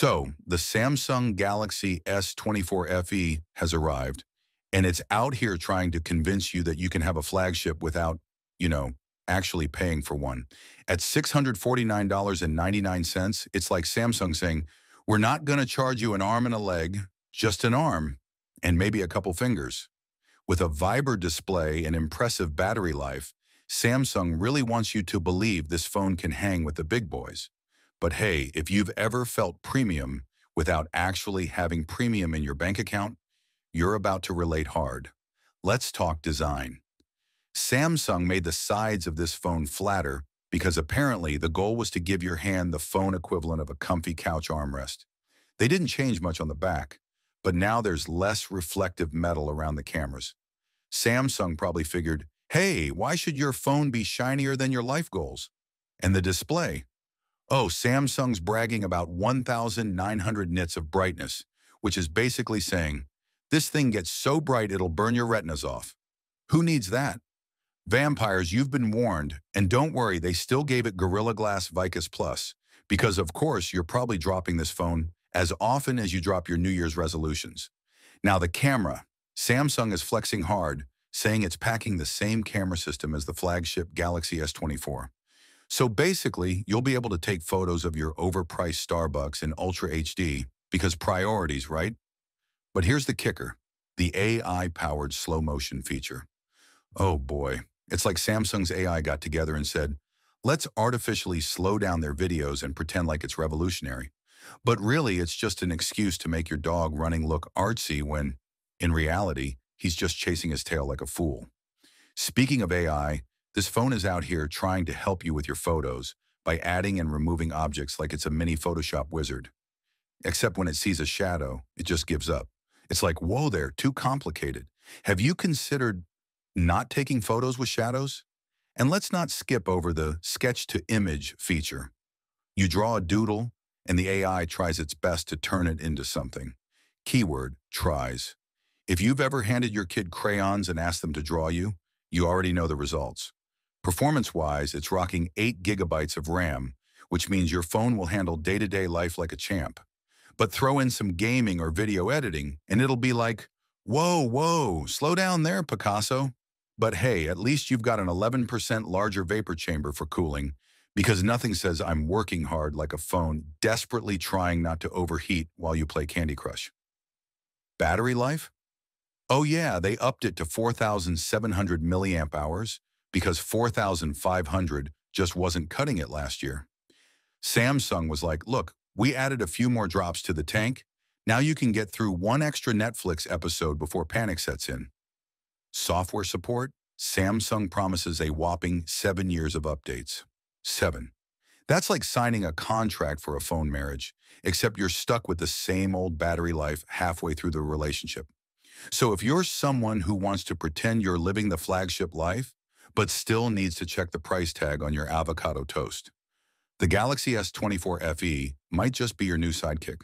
So, the Samsung Galaxy S24 FE has arrived, and it's out here trying to convince you that you can have a flagship without, you know, actually paying for one. At $649.99, it's like Samsung saying, we're not going to charge you an arm and a leg, just an arm, and maybe a couple fingers. With a Viber display and impressive battery life, Samsung really wants you to believe this phone can hang with the big boys. But hey, if you've ever felt premium without actually having premium in your bank account, you're about to relate hard. Let's talk design. Samsung made the sides of this phone flatter because apparently the goal was to give your hand the phone equivalent of a comfy couch armrest. They didn't change much on the back, but now there's less reflective metal around the cameras. Samsung probably figured, hey, why should your phone be shinier than your life goals? And the display? Oh, Samsung's bragging about 1,900 nits of brightness, which is basically saying, this thing gets so bright it'll burn your retinas off. Who needs that? Vampires, you've been warned, and don't worry, they still gave it Gorilla Glass Vicus Plus, because of course you're probably dropping this phone as often as you drop your New Year's resolutions. Now the camera. Samsung is flexing hard, saying it's packing the same camera system as the flagship Galaxy S24. So basically, you'll be able to take photos of your overpriced Starbucks in Ultra HD because priorities, right? But here's the kicker, the AI-powered slow motion feature. Oh boy, it's like Samsung's AI got together and said, let's artificially slow down their videos and pretend like it's revolutionary. But really, it's just an excuse to make your dog running look artsy when, in reality, he's just chasing his tail like a fool. Speaking of AI, this phone is out here trying to help you with your photos by adding and removing objects like it's a mini Photoshop wizard. Except when it sees a shadow, it just gives up. It's like, whoa there, too complicated. Have you considered not taking photos with shadows? And let's not skip over the sketch to image feature. You draw a doodle, and the AI tries its best to turn it into something. Keyword, tries. If you've ever handed your kid crayons and asked them to draw you, you already know the results. Performance-wise, it's rocking 8 gigabytes of RAM, which means your phone will handle day-to-day life like a champ. But throw in some gaming or video editing, and it'll be like, whoa, slow down there, Picasso. But hey, at least you've got an 11% larger vapor chamber for cooling, because nothing says I'm working hard like a phone desperately trying not to overheat while you play Candy Crush. Battery life? Oh yeah, they upped it to 4,700 milliamp hours because 4,500 just wasn't cutting it last year. Samsung was like, look, we added a few more drops to the tank. Now you can get through one extra Netflix episode before panic sets in. Software support? Samsung promises a whopping 7 years of updates. 7. That's like signing a contract for a phone marriage, except you're stuck with the same old battery life halfway through the relationship. So if you're someone who wants to pretend you're living the flagship life, but still needs to check the price tag on your avocado toast, the Galaxy S24 FE might just be your new sidekick.